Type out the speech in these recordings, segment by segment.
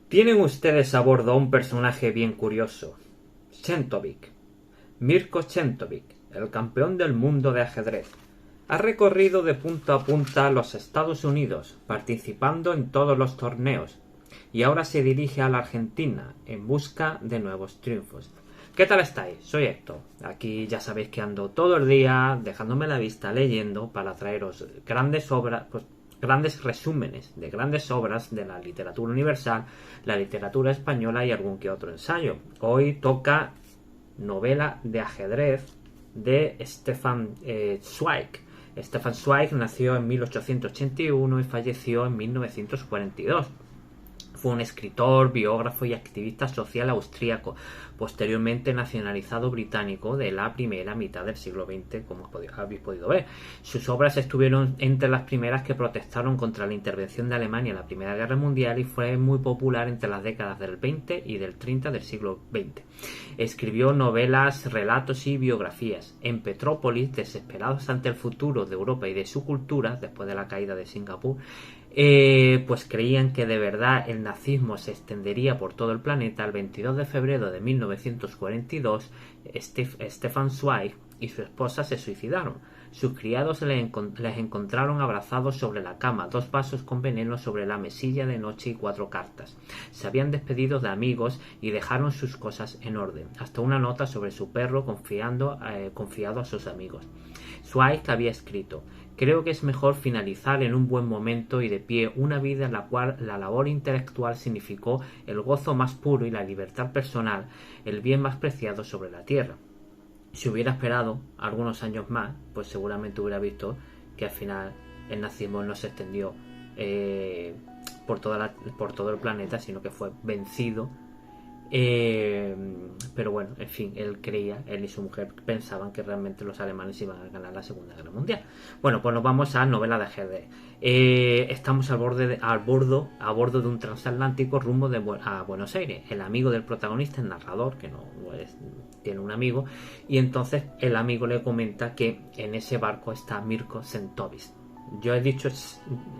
Tienen ustedes a bordo a un personaje bien curioso, Chentovic. Mirko Chentovic, el campeón del mundo de ajedrez. Ha recorrido de punta a punta los Estados Unidos, participando en todos los torneos, y ahora se dirige a la Argentina en busca de nuevos triunfos. ¿Qué tal estáis? Soy Héctor. Aquí ya sabéis que ando todo el día dejándome la vista leyendo para traeros grandes obras, grandes resúmenes de grandes obras de la literatura universal, la literatura española y algún que otro ensayo. Hoy toca novela de ajedrez de Stefan Zweig. Stefan Zweig nació en 1881 y falleció en 1942. Fue un escritor, biógrafo y activista social austríaco, posteriormente nacionalizado británico de la primera mitad del siglo XX, como habéis podido ver. Sus obras estuvieron entre las primeras que protestaron contra la intervención de Alemania en la Primera Guerra Mundial y fue muy popular entre las décadas del 20 y del 30 del siglo XX. Escribió novelas, relatos y biografías. En Petrópolis, desesperados ante el futuro de Europa y de su cultura, después de la caída de Singapur, pues creían que de verdad el nazismo se extendería por todo el planeta. El 22 de febrero de 1942, Stefan Zweig y su esposa se suicidaron. Sus criados les encontraron abrazados sobre la cama, 2 vasos con veneno sobre la mesilla de noche y 4 cartas. Se habían despedido de amigos y dejaron sus cosas en orden, hasta una nota sobre su perro confiado a sus amigos. Zweig había escrito: creo que es mejor finalizar en un buen momento y de pie una vida en la cual la labor intelectual significó el gozo más puro y la libertad personal, el bien más preciado sobre la tierra. Si hubiera esperado algunos años más, pues seguramente hubiera visto que al final el nazismo no se extendió por todo el planeta, sino que fue vencido. Pero bueno, en fin, él y su mujer pensaban que realmente los alemanes iban a ganar la Segunda Guerra Mundial. Bueno, pues nos vamos a novela de ajedrez. Estamos a bordo de un transatlántico rumbo a Buenos Aires. El amigo del protagonista, el narrador, que no es, tiene un amigo, y entonces el amigo le comenta que en ese barco está Mirko Chentovic. Yo he dicho,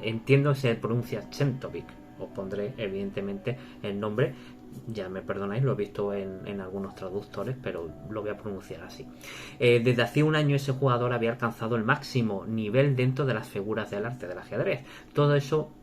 entiendo que se pronuncia Chentovic. Os pondré evidentemente el nombre, ya me perdonáis, lo he visto en algunos traductores, pero lo voy a pronunciar así. Desde hacía un año ese jugador había alcanzado el máximo nivel dentro de las figuras del arte del ajedrez. Todo eso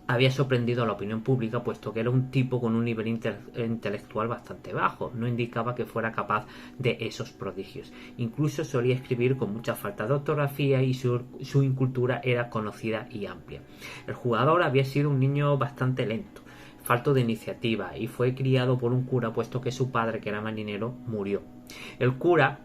había sorprendido a la opinión pública, puesto que era un tipo con un nivel intelectual bastante bajo. No indicaba que fuera capaz de esos prodigios. Incluso solía escribir con mucha falta de ortografía y su incultura era conocida y amplia. El jugador había sido un niño bastante lento, falto de iniciativa, y fue criado por un cura, puesto que su padre, que era marinero, murió. El cura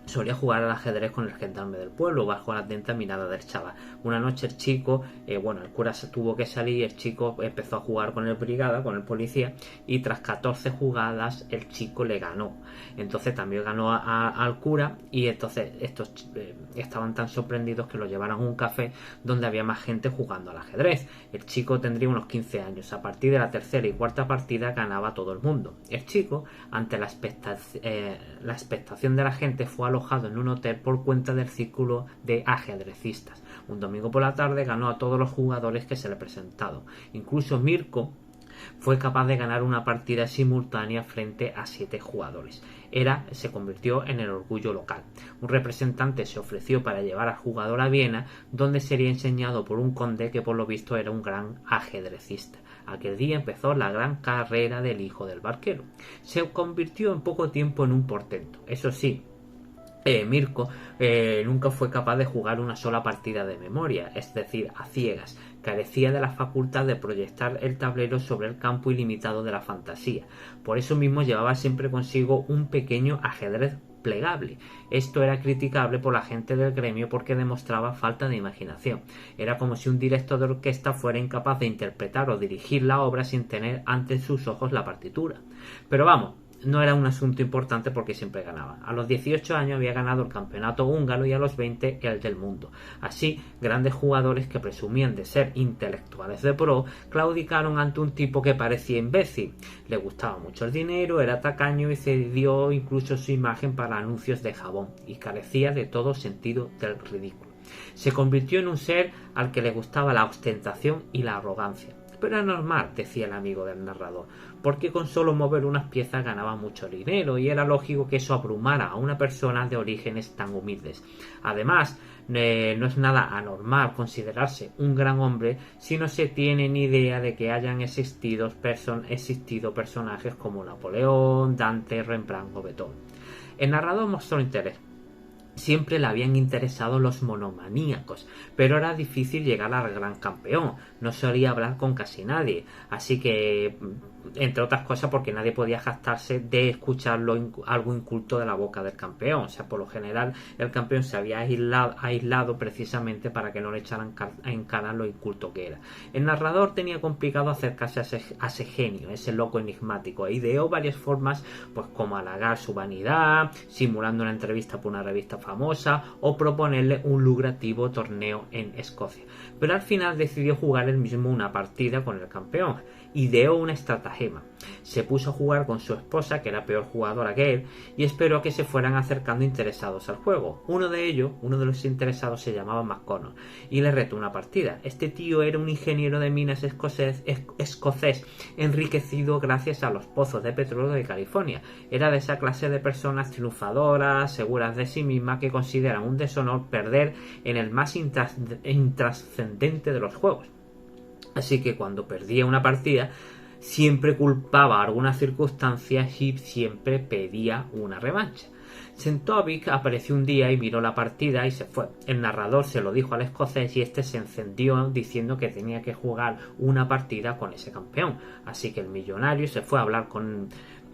solía jugar al ajedrez con el gendarme del pueblo bajo la atenta mirada del chaval. Una noche el chico, el cura se tuvo que salir y el chico empezó a jugar con el brigada, con el policía, y tras 14 jugadas el chico le ganó. Entonces también ganó al cura, y entonces estos estaban tan sorprendidos que lo llevaron a un café donde había más gente jugando al ajedrez. El chico tendría unos 15 años. A partir de la tercera y cuarta partida ganaba todo el mundo. El chico, ante la expectación de la gente, fue alojado en un hotel por cuenta del círculo de ajedrecistas. Un domingo por la tarde ganó a todos los jugadores que se le presentaron. Incluso Mirko fue capaz de ganar una partida simultánea frente a 7 jugadores. Se convirtió en el orgullo local. Un representante se ofreció para llevar al jugador a Viena, donde sería enseñado por un conde que por lo visto era un gran ajedrecista. Aquel día empezó la gran carrera del hijo del barquero. Se convirtió en poco tiempo en un portento. Eso sí, Mirko nunca fue capaz de jugar una sola partida de memoria, es decir, a ciegas. Carecía de la facultad de proyectar el tablero sobre el campo ilimitado de la fantasía. Por eso mismo llevaba siempre consigo un pequeño ajedrez plegable. Esto era criticable por la gente del gremio porque demostraba falta de imaginación. Era como si un director de orquesta fuera incapaz de interpretar o dirigir la obra sin tener ante sus ojos la partitura. Pero vamos, no era un asunto importante porque siempre ganaba. A los 18 años había ganado el campeonato húngaro y a los 20 el del mundo. Así, grandes jugadores que presumían de ser intelectuales de pro claudicaron ante un tipo que parecía imbécil. Le gustaba mucho el dinero, era tacaño y cedió incluso su imagen para anuncios de jabón, y carecía de todo sentido del ridículo. Se convirtió en un ser al que le gustaba la ostentación y la arrogancia. Pero es normal, decía el amigo del narrador, porque con solo mover unas piezas ganaba mucho dinero y era lógico que eso abrumara a una persona de orígenes tan humildes. Además, no es nada anormal considerarse un gran hombre si no se tiene ni idea de que hayan existido personajes como Napoleón, Dante, Rembrandt o Beethoven. El narrador mostró interés. Siempre le habían interesado los monomaníacos, pero era difícil llegar al gran campeón, no solía hablar con casi nadie, así que, entre otras cosas, porque nadie podía jactarse de escuchar algo inculto de la boca del campeón. O sea, por lo general el campeón se había aislado precisamente para que no le echaran en cara lo inculto que era. El narrador tenía complicado acercarse a ese genio, ese loco enigmático, e ideó varias formas, pues como halagar su vanidad, simulando una entrevista por una revista famosa o proponerle un lucrativo torneo en Escocia. Pero al final decidió jugar él mismo una partida con el campeón. Ideó una estratagema. Se puso a jugar con su esposa, que era peor jugadora que él, y esperó que se fueran acercando interesados al juego. Uno de los interesados se llamaba McConnell y le retó una partida. Este tío era un ingeniero de minas escocés enriquecido gracias a los pozos de petróleo de California. Era de esa clase de personas triunfadoras, seguras de sí mismas, que consideran un deshonor perder en el más intrascendente de los juegos. Así que cuando perdía una partida, siempre culpaba alguna circunstancia y siempre pedía una revancha. Sentovic apareció un día y miró la partida y se fue. El narrador se lo dijo al escocés y este se encendió diciendo que tenía que jugar una partida con ese campeón. Así que el millonario se fue a hablar con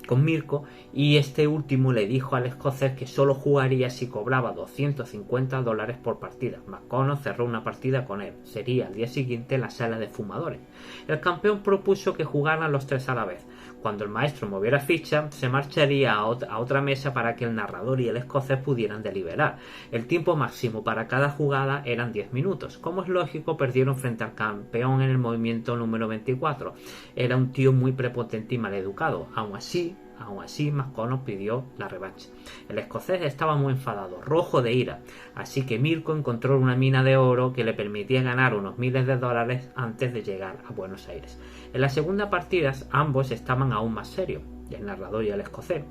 Mirko y este último le dijo al escocés que solo jugaría si cobraba $250 por partida. McConnell cerró una partida con él. Sería al día siguiente en la sala de fumadores. El campeón propuso que jugaran los tres a la vez. Cuando el maestro moviera ficha, se marcharía a otra mesa para que el narrador y el escocés pudieran deliberar. El tiempo máximo para cada jugada eran 10 minutos. Como es lógico, perdieron frente al campeón en el movimiento número 24. Era un tío muy prepotente y maleducado. Aún así, McConnell pidió la revancha. El escocés estaba muy enfadado, rojo de ira, así que Mirko encontró una mina de oro que le permitía ganar unos miles de dólares antes de llegar a Buenos Aires. En la segunda partida, ambos estaban aún más serios, el narrador y el escocés,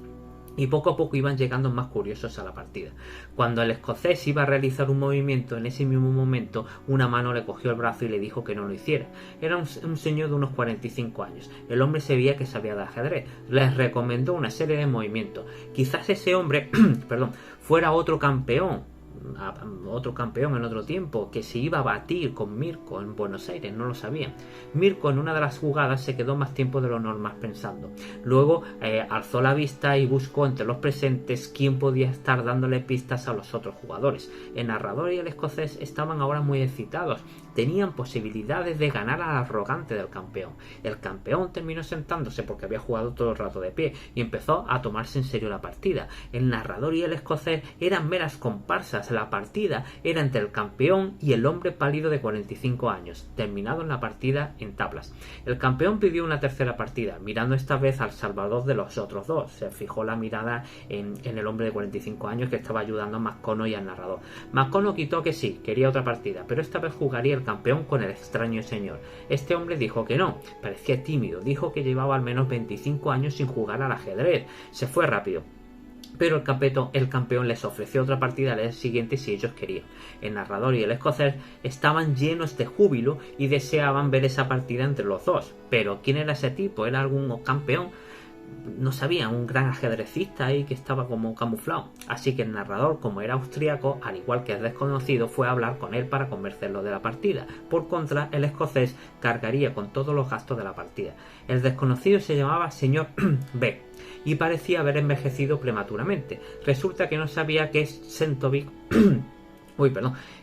y poco a poco iban llegando más curiosos a la partida. Cuando el escocés iba a realizar un movimiento, en ese mismo momento una mano le cogió el brazo y le dijo que no lo hiciera. Era un señor de unos 45 años. El hombre se veía que sabía de ajedrez. Les recomendó una serie de movimientos. Quizás ese hombre fuera otro campeón en otro tiempo, que se iba a batir con Mirko en Buenos Aires, no lo sabían. Mirko en una de las jugadas se quedó más tiempo de lo normal pensando. Luego alzó la vista y buscó entre los presentes quién podía estar dándole pistas a los otros jugadores. El narrador y el escocés estaban ahora muy excitados. Tenían posibilidades de ganar al arrogante del campeón. El campeón terminó sentándose porque había jugado todo el rato de pie y empezó a tomarse en serio la partida. El narrador y el escocés eran meras comparsas. La partida era entre el campeón y el hombre pálido de 45 años, terminado en la partida en tablas. El campeón pidió una tercera partida, mirando esta vez al salvador de los otros dos. Se fijó la mirada en el hombre de 45 años que estaba ayudando a McConnell y al narrador. McConnell quitó que sí, quería otra partida, pero esta vez jugaría el campeón con el extraño señor. Este hombre dijo que no, parecía tímido, dijo que llevaba al menos 25 años sin jugar al ajedrez. Se fue rápido. Pero el campeón les ofreció otra partida al día siguiente si ellos querían. El narrador y el escocés estaban llenos de júbilo y deseaban ver esa partida entre los dos. Pero ¿quién era ese tipo? ¿Era algún campeón? No sabían, un gran ajedrecista ahí que estaba como camuflado. Así que el narrador, como era austríaco, al igual que el desconocido, fue a hablar con él para convencerlo de la partida. Por contra, el escocés cargaría con todos los gastos de la partida. El desconocido se llamaba señor B y parecía haber envejecido prematuramente. Resulta que no sabía que Sentovic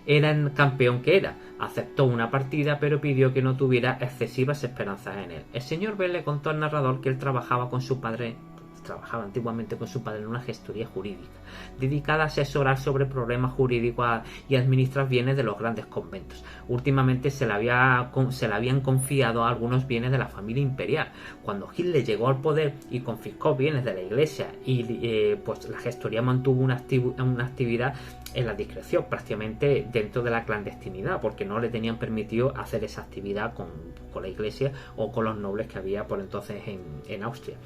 era el campeón que era. Aceptó una partida, pero pidió que no tuviera excesivas esperanzas en él. El señor B le contó al narrador que él trabajaba antiguamente con su padre en una gestoría jurídica, dedicada a asesorar sobre problemas jurídicos y administrar bienes de los grandes conventos. Últimamente se le habían confiado algunos bienes de la familia imperial. Cuando Hitler llegó al poder y confiscó bienes de la iglesia y pues la gestoría mantuvo una actividad en la discreción, prácticamente dentro de la clandestinidad, porque no le tenían permitido hacer esa actividad con la iglesia o con los nobles que había por entonces en Austria.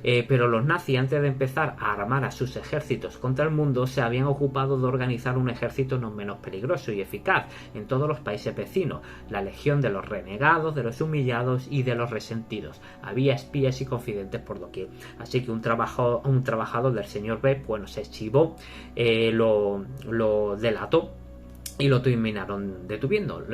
Pero los nazis, antes de empezar a armar a sus ejércitos contra el mundo, se habían ocupado de organizar un ejército no menos peligroso y eficaz en todos los países vecinos, la legión de los renegados, de los humillados y de los resentidos. Había espías y confidentes por doquier. Así que un trabajador del señor B, bueno, se chivó, lo delató y lo terminaron deteniendo,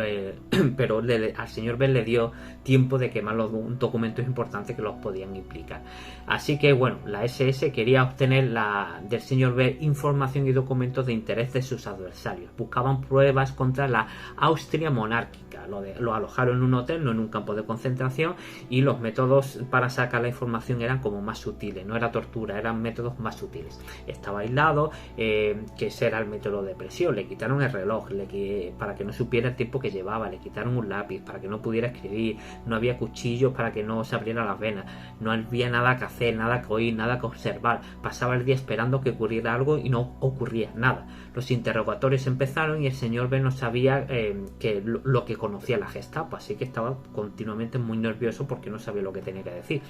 pero al señor B le dio tiempo de quemar los documentos importantes que los podían implicar. Así que bueno, la SS quería obtener del señor B información y documentos de interés de sus adversarios. Buscaban pruebas contra la Austria monárquica. Lo alojaron en un hotel, no en un campo de concentración, y los métodos para sacar la información eran como más sutiles, no era tortura, eran métodos más sutiles. Estaba aislado, que ese era el método de presión. Le quitaron el reloj para que no supiera el tiempo que llevaba, le quitaron un lápiz para que no pudiera escribir, no había cuchillos para que no se abriera las venas, no había nada que hacer, nada que oír, nada que observar. Pasaba el día esperando que ocurriera algo y no ocurría nada. Los interrogatorios empezaron y el señor B no sabía lo que conocía la Gestapo, así que estaba continuamente muy nervioso porque no sabía lo que tenía que decir.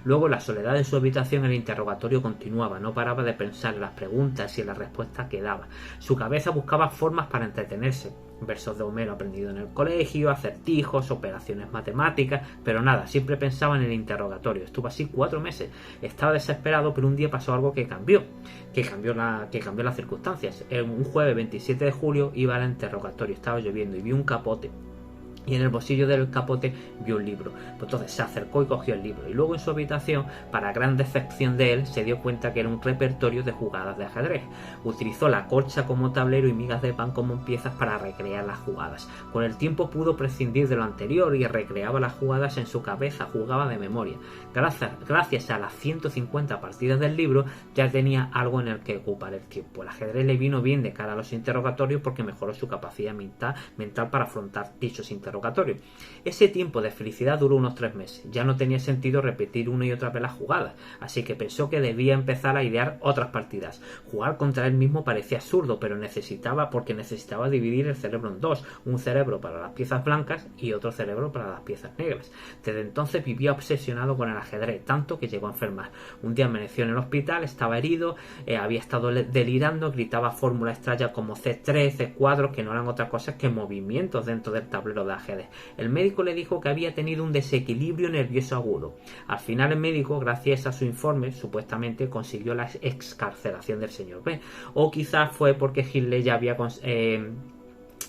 Luego, la soledad de su habitación, el interrogatorio continuaba, no paraba de pensar en las preguntas y en las respuestas que daba. Su cabeza buscaba formas para entretenerse, versos de Homero aprendido en el colegio, acertijos, operaciones matemáticas, pero nada, siempre pensaba en el interrogatorio. Estuvo así 4 meses, estaba desesperado, pero un día pasó algo que cambió las circunstancias. Un jueves 27 de julio iba al interrogatorio, estaba lloviendo y vio un capote. Y en el bolsillo del capote vio un libro. Pues entonces se acercó y cogió el libro. Y luego en su habitación, para gran decepción de él, se dio cuenta que era un repertorio de jugadas de ajedrez. Utilizó la colcha como tablero y migas de pan como piezas para recrear las jugadas. Con el tiempo pudo prescindir de lo anterior y recreaba las jugadas en su cabeza, jugaba de memoria. Gracias a las 150 partidas del libro, ya tenía algo en el que ocupar el tiempo. El ajedrez le vino bien de cara a los interrogatorios porque mejoró su capacidad mental para afrontar dichos interrogatorios. Ese tiempo de felicidad duró unos 3 meses. Ya no tenía sentido repetir una y otra vez las jugadas, así que pensó que debía empezar a idear otras partidas. Jugar contra él mismo parecía absurdo, pero necesitaba dividir el cerebro en dos, un cerebro para las piezas blancas y otro cerebro para las piezas negras. Desde entonces vivía obsesionado con el ajedrez, tanto que llegó a enfermar. Un día amaneció en el hospital, estaba herido, había estado delirando, gritaba fórmulas extrañas como C3, C4, que no eran otra cosa que movimientos dentro del tablero de ajedrez. El médico le dijo que había tenido un desequilibrio nervioso agudo. Al final el médico, gracias a su informe, supuestamente consiguió la excarcelación del señor B. O quizás fue porque Hitler ya había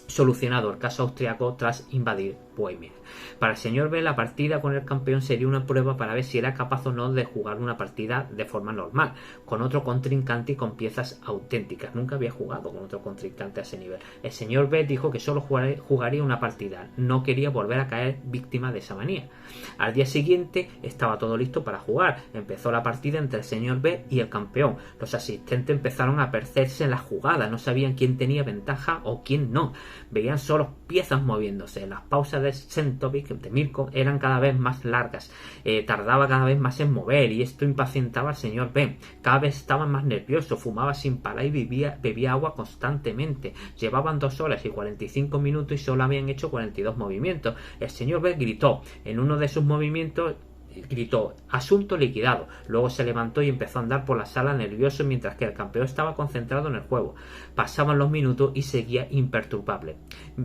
solucionado el caso austriaco tras invadir Bohemia. Para el señor B, la partida con el campeón sería una prueba para ver si era capaz o no de jugar una partida de forma normal, con otro contrincante y con piezas auténticas. Nunca había jugado con otro contrincante a ese nivel. El señor B dijo que solo jugaría una partida, no quería volver a caer víctima de esa manía. Al día siguiente estaba todo listo para jugar. Empezó la partida entre el señor B y el campeón. Los asistentes empezaron a perderse en la jugada, no sabían quién tenía ventaja o quién no. Veían solo piezas moviéndose. Las pausas de Sentovic, de Mirko, eran cada vez más largas. Tardaba cada vez más en mover y esto impacientaba al señor B. Cada vez estaba más nervioso, fumaba sin parar y bebía agua constantemente. Llevaban 2 horas y 45 minutos y solo habían hecho 42 movimientos. El señor B gritó. En uno de sus movimientos gritó: asunto liquidado. Luego se levantó y empezó a andar por la sala nervioso mientras que el campeón estaba concentrado en el juego. Pasaban los minutos y seguía imperturbable.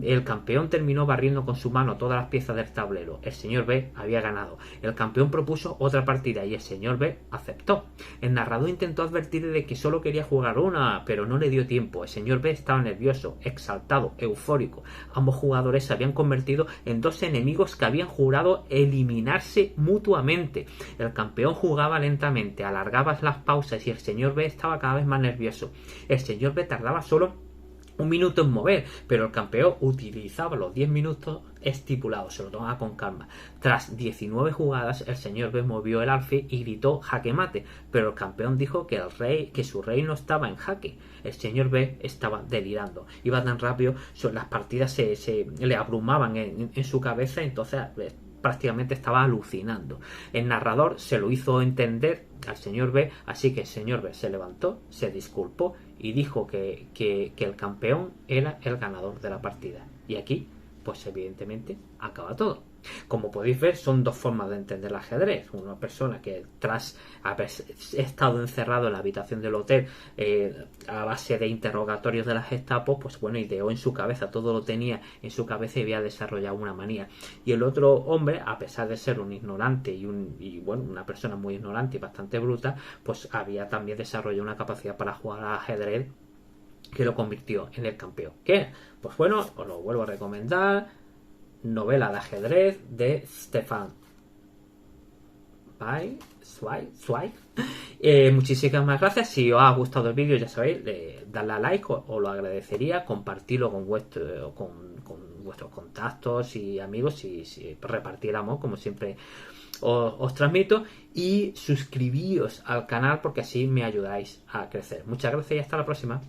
El campeón terminó barriendo con su mano todas las piezas del tablero. El señor B había ganado. El campeón propuso otra partida y el señor B aceptó. El narrador intentó advertirle de que solo quería jugar una, pero no le dio tiempo. El señor B estaba nervioso, exaltado, eufórico. Ambos jugadores se habían convertido en 2 enemigos que habían jurado eliminarse mutuamente. El campeón jugaba lentamente, alargaba las pausas y el señor B estaba cada vez más nervioso. El señor B tardaba solo 1 minuto en mover, pero el campeón utilizaba los 10 minutos estipulados, se lo tomaba con calma. Tras 19 jugadas, el señor B movió el alfil y gritó jaque mate, pero el campeón dijo que su rey no estaba en jaque. El señor B estaba delirando, iba tan rápido, las partidas se le abrumaban en su cabeza, entonces prácticamente estaba alucinando. El narrador se lo hizo entender al señor B, así que el señor B se levantó, se disculpó y dijo que el campeón era el ganador de la partida. Y aquí, pues evidentemente, acaba todo. Como podéis ver, son dos formas de entender el ajedrez. Una persona que tras haber estado encerrado en la habitación del hotel a base de interrogatorios de la Gestapo, pues bueno, ideó en su cabeza, todo lo tenía en su cabeza y había desarrollado una manía. Y el otro hombre, a pesar de ser un ignorante y bueno, una persona muy ignorante y bastante bruta, pues había también desarrollado una capacidad para jugar al ajedrez que lo convirtió en el campeón. ¿Qué? Pues bueno, os lo vuelvo a recomendar. Novela de ajedrez de Stefan Zweig. Muchísimas gracias. Si os ha gustado el vídeo, ya sabéis, darle a like, os lo agradecería, compartirlo con vuestros contactos y amigos, si repartiéramos, como siempre os transmito, y suscribíos al canal porque así me ayudáis a crecer. Muchas gracias y hasta la próxima.